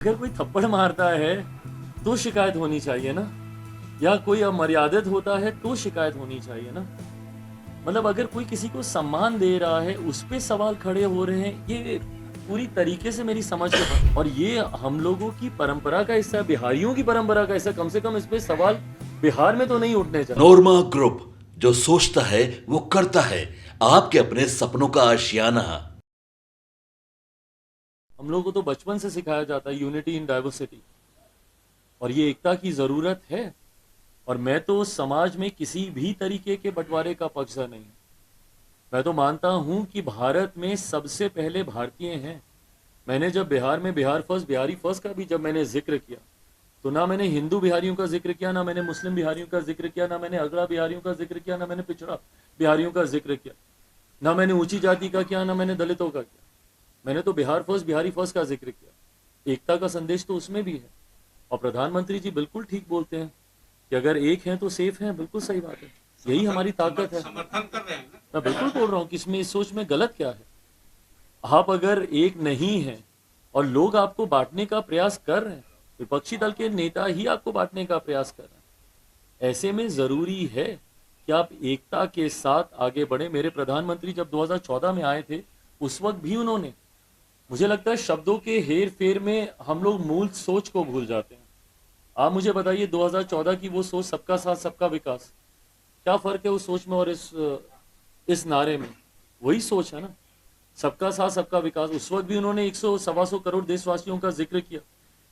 अगर कोई थप्पड़ मारता है तो शिकायत होनी चाहिए ना, या कोई अमर्यादित होता है तो शिकायत होनी चाहिए ना। मतलब अगर कोई किसी को सम्मान दे रहा है उस पे सवाल खड़े हो रहे हैं, ये पूरी तरीके से मेरी समझ के बाहर। और ये हम लोगों की परंपरा का हिस्सा, बिहारियों की परंपरा का हिस्सा। कम से कम इस पे सवाल बिहार में तो नहीं उठने चाहिए। नोरमा ग्रुप, जो सोचता है वो करता है। आपके अपने सपनों का आशियाना। हम लोगों को तो बचपन से सिखाया जाता है यूनिटी इन डाइवर्सिटी, और ये एकता की जरूरत है। और मैं तो समाज में किसी भी तरीके के बंटवारे का पक्षधर नहीं हूं। मैं तो मानता हूं कि भारत में सबसे पहले भारतीय हैं। मैंने जब बिहार में बिहार फर्स्ट, बिहारी फर्स्ट का भी जब मैंने जिक्र किया, तो ना मैंने हिंदू बिहारियों का जिक्र किया, ना मैंने मुस्लिम बिहारियों का जिक्र किया, ना मैंने अगड़ा बिहारियों का जिक्र किया, ना मैंने पिछड़ा बिहारियों का जिक्र किया, ना मैंने ऊंची जाति का किया, ना मैंने दलितों का किया। मैंने तो बिहार फर्स्ट, बिहारी फर्स्ट का जिक्र किया। एकता का संदेश तो उसमें भी है। और प्रधानमंत्री जी बिल्कुल ठीक बोलते हैं कि अगर एक हैं तो सेफ हैं। बिल्कुल सही बात है, यही हमारी ताकत है। समर्थन कर रहे हैं ना। मैं बिल्कुल बोल रहा हूँ कि इसमें, इस सोच में गलत क्या है। आप अगर एक नहीं हैं और लोग आपको बांटने का प्रयास कर रहे हैं, विपक्षी दल के नेता ही आपको बांटने का प्रयास कर रहे हैं, ऐसे में जरूरी है कि आप एकता के साथ आगे बढ़े। मेरे प्रधानमंत्री जब 2014 में आए थे, उस वक्त भी उन्होंने, मुझे लगता है शब्दों के हेर फेर में हम लोग मूल सोच को भूल जाते हैं। आप मुझे बताइए 2014 की वो सोच, सबका साथ सबका विकास, क्या फर्क है उस सोच में और इस नारे में? वही सोच है ना, सबका साथ सबका विकास। उस वक्त भी उन्होंने 100 सवा 100 करोड़ देशवासियों का जिक्र किया।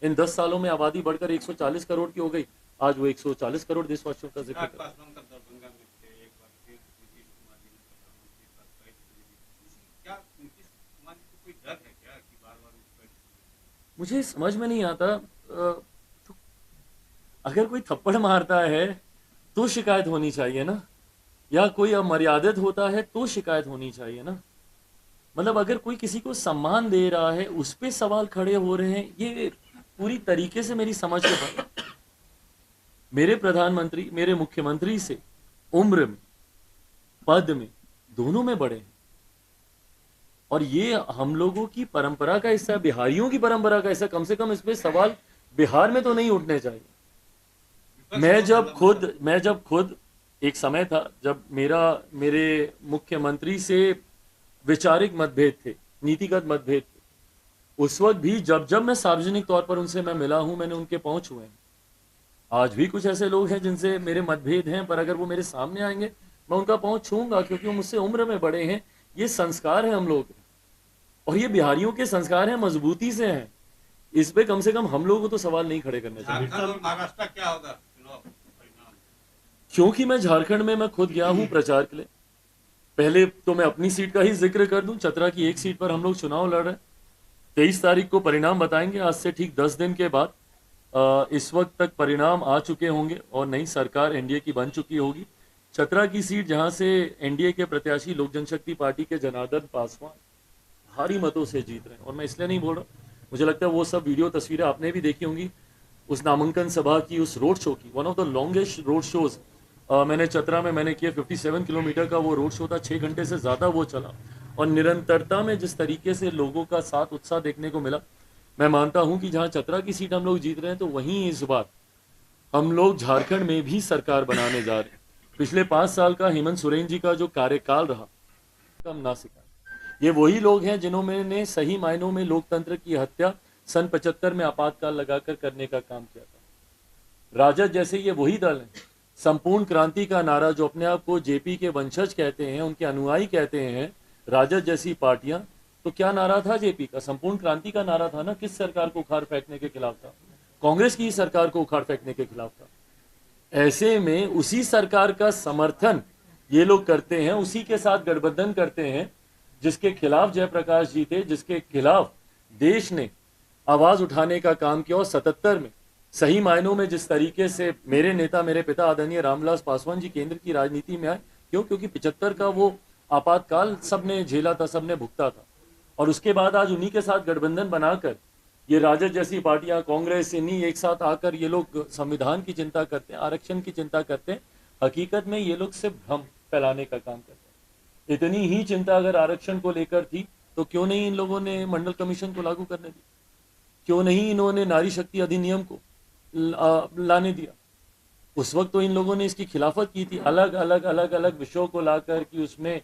इन 10 सालों में आबादी बढ़कर 140 करोड़ की हो गई। आज वो 140 करोड़ देशवासियों का जिक्र कर। पासवान का दरभंगा में थे, एक बार फिर नीतीश कुमार जी ने प्रधानमंत्री पद पर क्या नीतीश कुमार जी को कोई डर है क्या कि बार बार मुझे समझ में नहीं आता। तो अगर कोई थप्पड़ मारता है तो शिकायत होनी चाहिए ना, या कोई अमर्यादित होता है तो शिकायत होनी चाहिए ना। मतलब अगर कोई किसी को सम्मान दे रहा है उस पे सवाल खड़े हो रहे हैं, ये पूरी तरीके से मेरी समझ के बाहर। मेरे प्रधानमंत्री मेरे मुख्यमंत्री से उम्र में, पद में, दोनों में बड़े हैं। और ये हम लोगों की परंपरा का हिस्सा, बिहारियों की परंपरा का हिस्सा। कम से कम इस पे सवाल बिहार में तो नहीं उठने चाहिए। मैं जब खुद एक समय था जब मेरे मुख्यमंत्री से वैचारिक मतभेद थे, नीतिगत मतभेद थे। उस वक्त भी जब जब मैं सार्वजनिक तौर पर उनसे मैं मिला हूं, मैंने उनके पहुंच छुए हैं। आज भी कुछ ऐसे लोग हैं जिनसे मेरे मतभेद हैं, पर अगर वो मेरे सामने आएंगे मैं उनका पहुंच छूंगा, क्योंकि वो मुझसे उम्र में बड़े हैं। ये संस्कार है हम लोग के, और ये बिहारियों के संस्कार हैं, मजबूती से हैं। इस पे कम से कम हम लोगों को तो सवाल नहीं खड़े करने चाहिए। झारखंड और महाराष्ट्र क्या होगा चुनाव परिणाम? क्योंकि मैं खुद गया हूं प्रचार के लिए। पहले तो मैं अपनी सीट का ही जिक्र कर दूं। चतरा की एक सीट पर हम लोग चुनाव लड़ रहे हैं। 23 तारीख को परिणाम बताएंगे। आज से ठीक 10 दिन के बाद इस वक्त तक परिणाम आ चुके होंगे और नई सरकार एनडीए की बन चुकी होगी। चतरा की सीट जहां से एनडीए के प्रत्याशी लोक जनशक्ति पार्टी के जनार्दन पासवान भारी मतों से जीत रहे हैं। और मैं इसलिए नहीं बोल रहा, मुझे लगता है वो सब वीडियो तस्वीरें आपने भी देखी होंगी, उस नामांकन सभा की, उस रोड शो की। One of the longest road shows मैंने चतरा में मैंने किया। 57 किलोमीटर का वो रोड शो था, 6 घंटे से ज़्यादा वो चला। और निरंतरता में जिस तरीके से लोगों का साथ उत्साह देखने को मिला, मैं मानता हूं कि जहां चतरा की सीट हम लोग जीत रहे हैं, तो वहीं इस बार हम लोग झारखंड में भी सरकार बनाने जा रहे हैं। पिछले 5 साल का हेमंत सोरेन जी का जो कार्यकाल रहा, कम ना सिखा। ये वही लोग हैं जिन्होंने सही मायनों में लोकतंत्र की हत्या सन 75 में आपातकाल लगाकर करने का काम किया था। राजद जैसे ये वही दल हैं, संपूर्ण क्रांति का नारा, जो अपने आप को जेपी के वंशज कहते हैं, उनके अनुयायी कहते हैं, राजद जैसी पार्टियां। तो क्या नारा था जेपी का? संपूर्ण क्रांति का नारा था ना। किस सरकार को उखाड़ फेंकने के खिलाफ था? कांग्रेस की सरकार को उखाड़ फेंकने के खिलाफ था। ऐसे में उसी सरकार का समर्थन ये लोग करते हैं, उसी के साथ गठबंधन करते हैं जिसके खिलाफ जयप्रकाश जी थे, जिसके खिलाफ देश ने आवाज उठाने का काम किया। और 77 में सही मायनों में जिस तरीके से मेरे नेता, मेरे पिता आदरणीय रामविलास पासवान जी केंद्र की राजनीति में आए, क्योंकि 75 का वो आपातकाल सबने झेला था, सबने भुगता था। और उसके बाद आज उन्हीं के साथ गठबंधन बनाकर ये राजद जैसी पार्टियां, कांग्रेस, इन्हीं एक साथ आकर ये लोग संविधान की चिंता करते हैं, आरक्षण की चिंता करते हैं। हकीकत में ये लोग सिर्फ भ्रम फैलाने का काम करते हैं। इतनी ही चिंता अगर आरक्षण को लेकर थी, तो क्यों नहीं इन लोगों ने मंडल कमीशन को लागू करने दी? क्यों नहीं इन्होंने नारी शक्ति अधिनियम को लाने दिया? उस वक्त तो इन लोगों ने इसकी खिलाफत की थी, अलग अलग विषयों को लाकर कि उसमें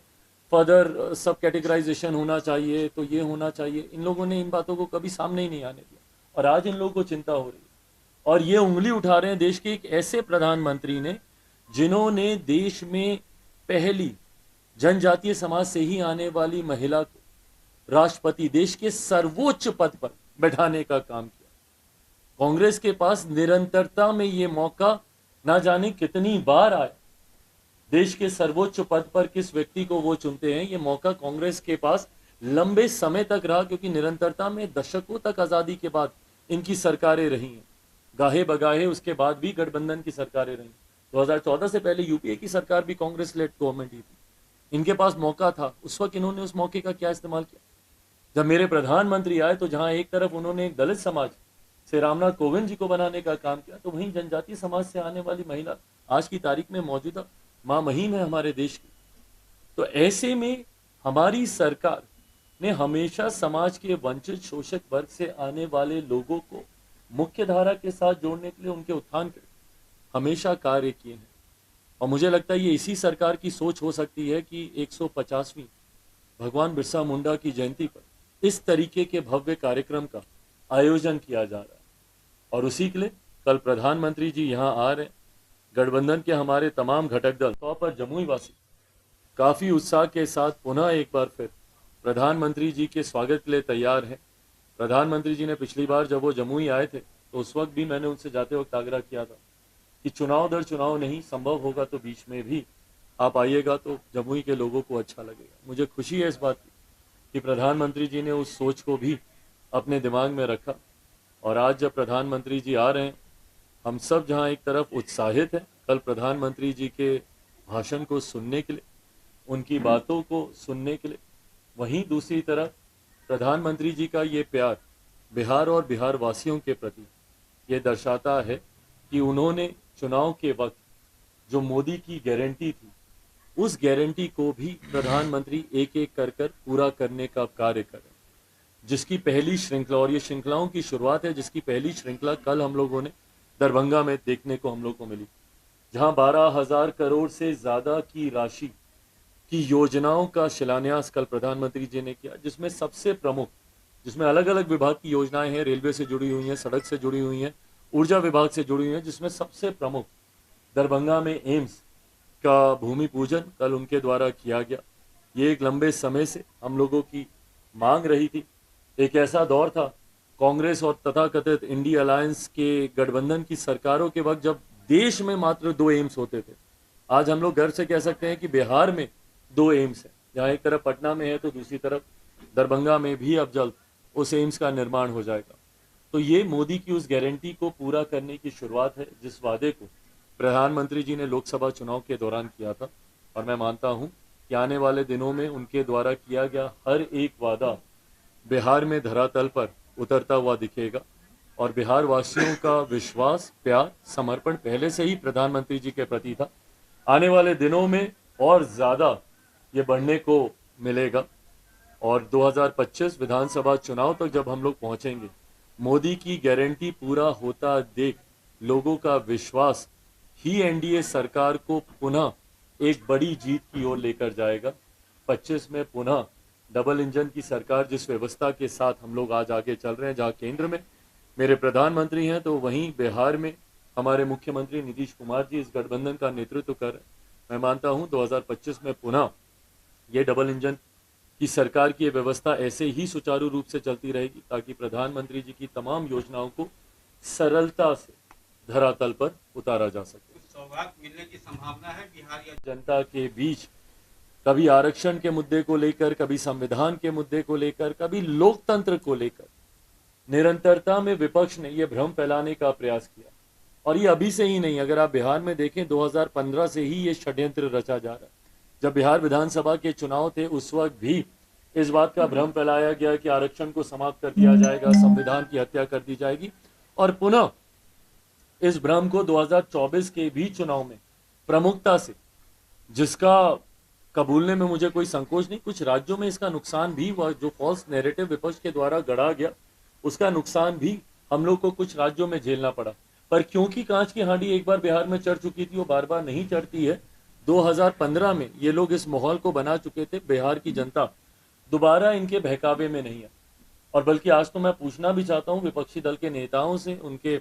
फर्दर सब कैटेगराइजेशन होना चाहिए, तो ये होना चाहिए। इन लोगों ने इन बातों को कभी सामने ही नहीं आने दिया, और आज इन लोगों को चिंता हो रही है। और ये उंगली उठा रहे हैं देश के एक ऐसे प्रधानमंत्री ने जिन्होंने देश में पहली जनजातीय समाज से ही आने वाली महिला को राष्ट्रपति, देश के सर्वोच्च पद पर बैठाने का काम किया। कांग्रेस के पास निरंतरता में ये मौका ना जाने कितनी बार आया। देश के सर्वोच्च पद पर किस व्यक्ति को वो चुनते हैं, ये मौका कांग्रेस के पास लंबे समय तक रहा, क्योंकि निरंतरता में दशकों तक आजादी के बाद इनकी सरकारें रही हैं। गाहे बगाहे उसके बाद भी गठबंधन की सरकारें रही। 2014 से पहले यूपीए की सरकार भी कांग्रेस लेड गवर्नमेंट ही थी। इनके पास मौका था, उस वक्त इन्होंने उस मौके का क्या इस्तेमाल किया? जब मेरे प्रधानमंत्री आए तो जहां एक तरफ उन्होंने एक दलित समाज से रामनाथ कोविंद जी को बनाने का काम किया, तो वहीं जनजातीय समाज से आने वाली महिला आज की तारीख में मौजूदा मां महीम है हमारे देश की। तो ऐसे में हमारी सरकार ने हमेशा समाज के वंचित शोषित वर्ग से आने वाले लोगों को मुख्य धारा के साथ जोड़ने के लिए, उनके उत्थान के लिए हमेशा कार्य किए हैं। और मुझे लगता है ये इसी सरकार की सोच हो सकती है कि 150वीं भगवान बिरसा मुंडा की जयंती पर इस तरीके के भव्य कार्यक्रम का आयोजन किया जा रहा है। और उसी के लिए कल प्रधानमंत्री जी यहाँ आ रहे हैं। गठबंधन के हमारे तमाम घटक दल तौर पर जमुई वासी काफी उत्साह के साथ पुनः एक बार फिर प्रधानमंत्री जी के स्वागत के लिए तैयार हैं। प्रधानमंत्री जी ने पिछली बार जब वो जमुई आए थे तो उस वक्त भी मैंने उनसे जाते वक्त आग्रह किया था कि चुनाव दर चुनाव नहीं, संभव होगा तो बीच में भी आप आइएगा तो जमुई के लोगों को अच्छा लगेगा। मुझे खुशी है इस बात की कि प्रधानमंत्री जी ने उस सोच को भी अपने दिमाग में रखा। और आज जब प्रधानमंत्री जी आ रहे हैं, हम सब जहां एक तरफ उत्साहित हैं कल प्रधानमंत्री जी के भाषण को सुनने के लिए, उनकी बातों को सुनने के लिए, वहीं दूसरी तरफ प्रधानमंत्री जी का ये प्यार बिहार और बिहार वासियों के प्रति ये दर्शाता है कि उन्होंने चुनाव के वक्त जो मोदी की गारंटी थी, उस गारंटी को भी प्रधानमंत्री एक एक कर कर पूरा करने का कार्य करें। जिसकी पहली श्रृंखला, और ये श्रृंखलाओं की शुरुआत है, जिसकी पहली श्रृंखला कल हम लोगों ने दरभंगा में देखने को हम लोग को मिली, जहां 12,000 करोड़ से ज्यादा की राशि की योजनाओं का शिलान्यास कल प्रधानमंत्री जी ने किया। जिसमें सबसे प्रमुख, जिसमें अलग अलग विभाग की योजनाएं हैं, रेलवे से जुड़ी हुई हैं, सड़क से जुड़ी हुई हैं, ऊर्जा विभाग से जुड़ी हुई हैं, जिसमें सबसे प्रमुख दरभंगा में एम्स का भूमि पूजन कल उनके द्वारा किया गया। ये एक लंबे समय से हम लोगों की मांग रही थी। एक ऐसा दौर था कांग्रेस और तथाकथित इंडिया अलायंस के गठबंधन की सरकारों के वक्त जब देश में मात्र 2 एम्स होते थे। आज हम लोग गर्व से कह सकते हैं कि बिहार में 2 एम्स हैं, जहाँ एक तरफ पटना में है तो दूसरी तरफ दरभंगा में भी अब जल्द उस एम्स का निर्माण हो जाएगा। तो ये मोदी की उस गारंटी को पूरा करने की शुरुआत है, जिस वादे को प्रधानमंत्री जी ने लोकसभा चुनाव के दौरान किया था। और मैं मानता हूं कि आने वाले दिनों में उनके द्वारा किया गया हर एक वादा बिहार में धरातल पर उतरता हुआ दिखेगा। और बिहार वासियों का विश्वास, प्यार, समर्पण पहले से ही प्रधानमंत्री जी के प्रति था, आने वाले दिनों में और ज्यादा ये बढ़ने को मिलेगा। और 2025 विधानसभा चुनाव तक जब हम लोग पहुंचेंगे, मोदी की गारंटी पूरा होता देख लोगों का विश्वास ही एनडीए सरकार को पुनः एक बड़ी जीत की ओर लेकर जाएगा। 25 में पुनः डबल इंजन की सरकार, जिस व्यवस्था के साथ हम लोग आज आगे चल रहे हैं, जहां केंद्र में मेरे प्रधानमंत्री हैं तो वहीं बिहार में हमारे मुख्यमंत्री नीतीश कुमार जी इस गठबंधन का नेतृत्व कर रहे हैं। मैं मानता हूं 2025 में पुनः ये डबल इंजन की सरकार की व्यवस्था ऐसे ही सुचारू रूप से चलती रहेगी, ताकि प्रधानमंत्री जी की तमाम योजनाओं को सरलता से धरातल पर उतारा जा सके। कुछ सौगात मिलने की संभावना है बिहार या जनता के बीच कभी आरक्षण के मुद्दे को लेकर, कभी संविधान के मुद्दे को लेकर, कभी लोकतंत्र को लेकर निरंतरता में विपक्ष ने यह भ्रम फैलाने का प्रयास किया। और ये अभी से ही नहीं, अगर आप बिहार में देखें 2015 से ही ये षड्यंत्र रचा जा रहा है। जब बिहार विधानसभा के चुनाव थे उस वक्त भी इस बात का भ्रम फैलाया गया कि आरक्षण को समाप्त कर दिया जाएगा, संविधान की हत्या कर दी जाएगी। और पुनः इस भ्रम को 2024 के भी चुनाव में प्रमुखता से, जिसका कबूलने में मुझे कोई संकोच नहीं, कुछ राज्यों में इसका नुकसान भी हुआ। जो फॉल्स नैरेटिव विपक्ष के द्वारा गढ़ा गया उसका नुकसान भी हम लोग को कुछ राज्यों में झेलना पड़ा। पर क्योंकि कांच की हांडी एक बार बिहार में चढ़ चुकी थी, वो बार बार नहीं चढ़ती है। 2015 में ये लोग इस माहौल को बना चुके थे, बिहार की जनता दोबारा इनके बहकावे में नहीं है। और बल्कि आज तो मैं पूछना भी चाहता हूं विपक्षी दल के नेताओं से, उनके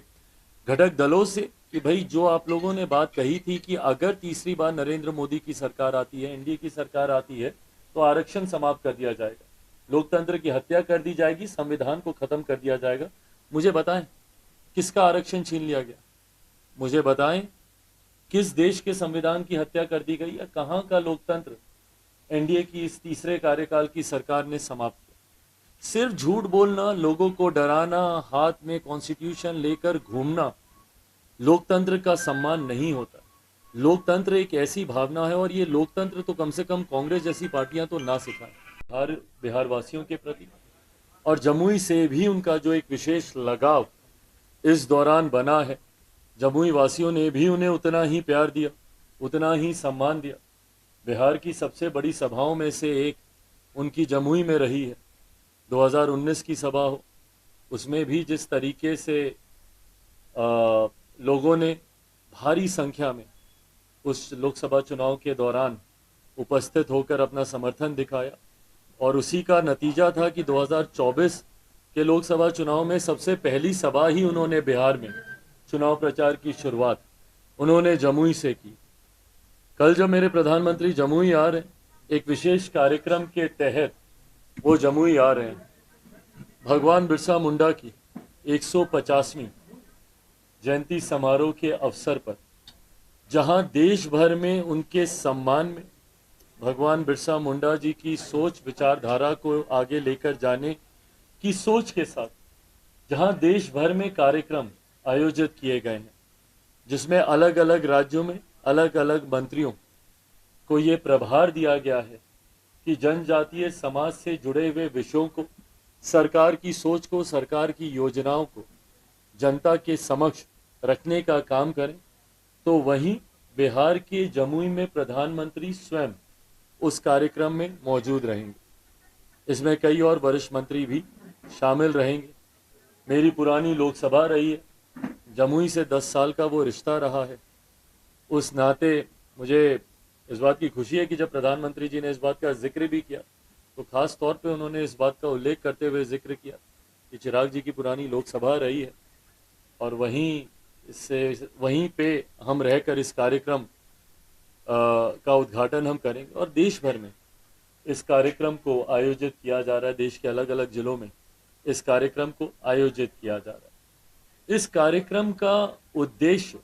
घटक दलों से, कि भाई जो आप लोगों ने बात कही थी कि अगर तीसरी बार नरेंद्र मोदी की सरकार आती है, एनडीए की सरकार आती है, तो आरक्षण समाप्त कर दिया जाएगा, लोकतंत्र की हत्या कर दी जाएगी, संविधान को खत्म कर दिया जाएगा। मुझे बताएं किसका आरक्षण छीन लिया गया? मुझे बताएं किस देश के संविधान की हत्या कर दी गई, या कहां का लोकतंत्र एनडीए की इस तीसरे कार्यकाल की सरकार ने समाप्त किया? सिर्फ झूठ बोलना, लोगों को डराना, हाथ में कॉन्स्टिट्यूशन लेकर घूमना लोकतंत्र का सम्मान नहीं होता। लोकतंत्र एक ऐसी भावना है, और ये लोकतंत्र तो कम से कम कांग्रेस जैसी पार्टियां तो ना सिखाएं बिहार वासियों के प्रति। और जमुई से भी उनका जो एक विशेष लगाव इस दौरान बना है, जमुई वासियों ने भी उन्हें उतना ही प्यार दिया, उतना ही सम्मान दिया। बिहार की सबसे बड़ी सभाओं में से एक उनकी जमुई में रही है। 2019 की सभा हो, उसमें भी जिस तरीके से लोगों ने भारी संख्या में उस लोकसभा चुनाव के दौरान उपस्थित होकर अपना समर्थन दिखाया, और उसी का नतीजा था कि 2024 के लोकसभा चुनाव में सबसे पहली सभा ही उन्होंने बिहार में चुनाव प्रचार की शुरुआत उन्होंने जमुई से की। कल जब मेरे प्रधानमंत्री जमुई आ रहे हैं, एक विशेष कार्यक्रम के तहत वो जमुई आ रहे हैं, भगवान बिरसा मुंडा की 150वीं जयंती समारोह के अवसर पर, जहां देश भर में उनके सम्मान में भगवान बिरसा मुंडा जी की सोच विचारधारा को आगे लेकर जाने की सोच के साथ जहां देश भर में कार्यक्रम आयोजित किए गए हैं, जिसमें अलग अलग राज्यों में अलग अलग मंत्रियों को ये प्रभार दिया गया है कि जनजातीय समाज से जुड़े हुए विषयों को, सरकार की सोच को, सरकार की योजनाओं को जनता के समक्ष रखने का काम करें, तो वहीं बिहार के जमुई में प्रधानमंत्री स्वयं उस कार्यक्रम में मौजूद रहेंगे। इसमें कई और वरिष्ठ मंत्री भी शामिल रहेंगे। मेरी पुरानी लोकसभा रही है, जमुई से 10 साल का वो रिश्ता रहा है। उस नाते मुझे इस बात की खुशी है कि जब प्रधानमंत्री जी ने इस बात का जिक्र भी किया, तो खास तौर पे उन्होंने इस बात का उल्लेख करते हुए जिक्र किया कि चिराग जी की पुरानी लोकसभा रही है, और वहीं पे हम रहकर इस कार्यक्रम का उद्घाटन हम करेंगे। और देश भर में इस कार्यक्रम को आयोजित किया जा रहा है, देश के अलग अलग जिलों में इस कार्यक्रम को आयोजित किया जा रहा है। इस कार्यक्रम का उद्देश्य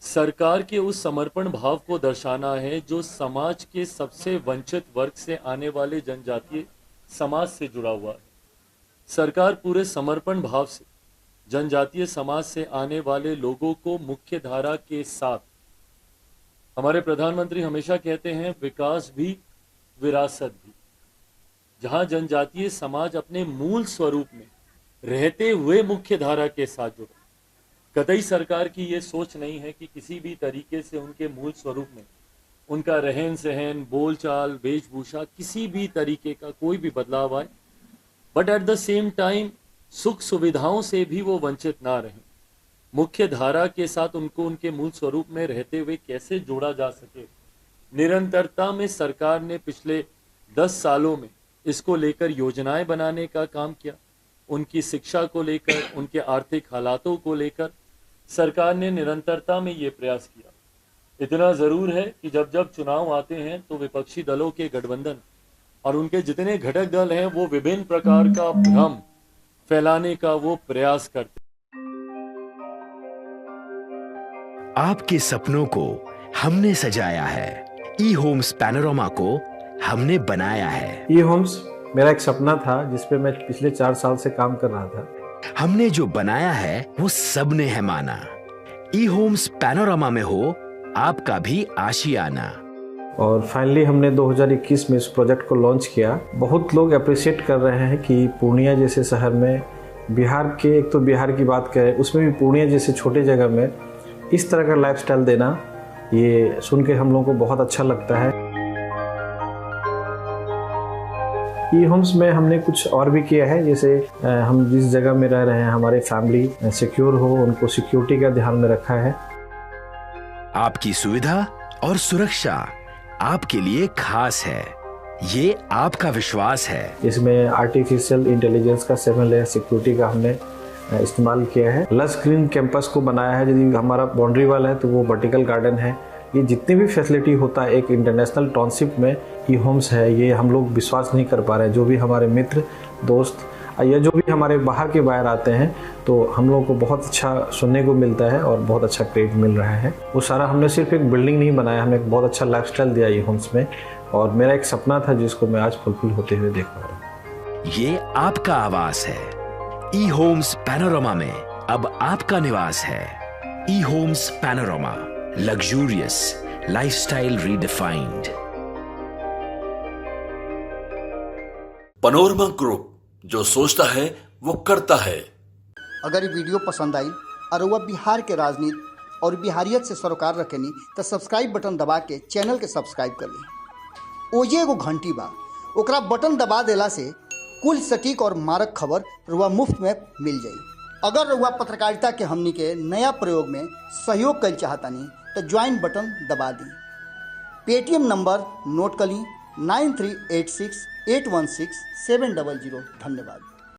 सरकार के उस समर्पण भाव को दर्शाना है जो समाज के सबसे वंचित वर्ग से आने वाले जनजातीय समाज से जुड़ा हुआ है। सरकार पूरे समर्पण भाव से जनजातीय समाज से आने वाले लोगों को मुख्य धारा के साथ, हमारे प्रधानमंत्री हमेशा कहते हैं विकास भी विरासत भी, जहां जनजातीय समाज अपने मूल स्वरूप में रहते हुए मुख्य धारा के साथ जुड़े। कतई सरकार की ये सोच नहीं है कि किसी भी तरीके से उनके मूल स्वरूप में उनका रहन सहन, बोलचाल, वेशभूषा, किसी भी तरीके का कोई भी बदलाव आए, but at the same time सुख सुविधाओं से भी वो वंचित ना रहें। मुख्य धारा के साथ उनको उनके मूल स्वरूप में रहते हुए कैसे जोड़ा जा सके, निरंतरता में सरकार ने पिछले 10 सालों में इसको लेकर योजनाएं बनाने का काम किया। उनकी शिक्षा को लेकर, उनके आर्थिक हालातों को लेकर सरकार ने निरंतरता में ये प्रयास किया। इतना जरूर है कि जब जब चुनाव आते हैं तो विपक्षी दलों के गठबंधन और उनके जितने घटक दल हैं वो विभिन्न प्रकार का भ्रम फैलाने का वो प्रयास करते। आपके सपनों को हमने सजाया है, ई होम्स पैनोरामा को हमने बनाया है। ई होम्स मेरा एक सपना था जिस पे मैं पिछले 4 साल से काम कर रहा था। हमने जो बनाया है वो सबने है माना। ई होम्स पैनोरामा में हो आपका भी आशियाना। और फाइनली हमने 2021 में इस प्रोजेक्ट को लॉन्च किया। बहुत लोग अप्रिशिएट कर रहे हैं कि पूर्णिया जैसे शहर में, बिहार के, एक तो बिहार की बात करें उसमें भी पूर्णिया जैसे छोटे जगह में इस तरह का लाइफस्टाइल देना, ये सुन के हम लोगों को बहुत अच्छा लगता है। ई होम्स में हमने कुछ और भी किया है, जैसे हम जिस जगह में रह रहे हैं हमारे फैमिली सिक्योर हो, उनको सिक्योरिटी का ध्यान में रखा है। आपकी सुविधा और सुरक्षा आपके लिए खास है, ये आपका विश्वास है। इसमें आर्टिफिशियल इंटेलिजेंस का 7 लेयर सिक्योरिटी का हमने इस्तेमाल किया है। लस ग्रीन कैंपस को बनाया है, यदि हमारा बाउंड्री वाल है तो वो वर्टिकल गार्डन है। ये जितनी भी फैसिलिटी होता है एक इंटरनेशनल टाउनशिप में ई होम्स है, ये हम लोग विश्वास नहीं कर पा रहे हैं। जो भी हमारे मित्र दोस्त या जो भी हमारे बाहर के बाहर आते हैं तो हम लोगों को बहुत अच्छा सुनने को मिलता है और बहुत अच्छा क्रेडिट मिल रहा है। वो सारा हमने सिर्फ एक बिल्डिंग नहीं बनाया, हमने एक बहुत अच्छा लाइफस्टाइल दिया ई होम्स में, और मेरा एक सपना था जिसको मैं आज फुलफिल होते हुए देख पा रहा हूँ। ये आपका आवास है। ई होम्स पैनोरामा में अब आपका निवास है। E homes Panorama, luxurious lifestyle redefined. Panorama group, जो सोचता है वो करता है। अगर ये वीडियो पसंद आई और वह बिहार के राजनीति और बिहारियत से सरोकार रखेनी तो सब्सक्राइब बटन दबा के चैनल के सब्सक्राइब कर ली। ओजे एगो घंटी बा, ओकरा बटन दबा देला से कुल सटीक और मारक खबर रुआ मुफ्त में मिल जाई। अगर रुआ पत्रकारिता के हमनी के नया प्रयोग में सहयोग कर चाहतानी तो ज्वाइन बटन दबा दी। पेटीएम नंबर नोट कर ली 9386816700। धन्यवाद।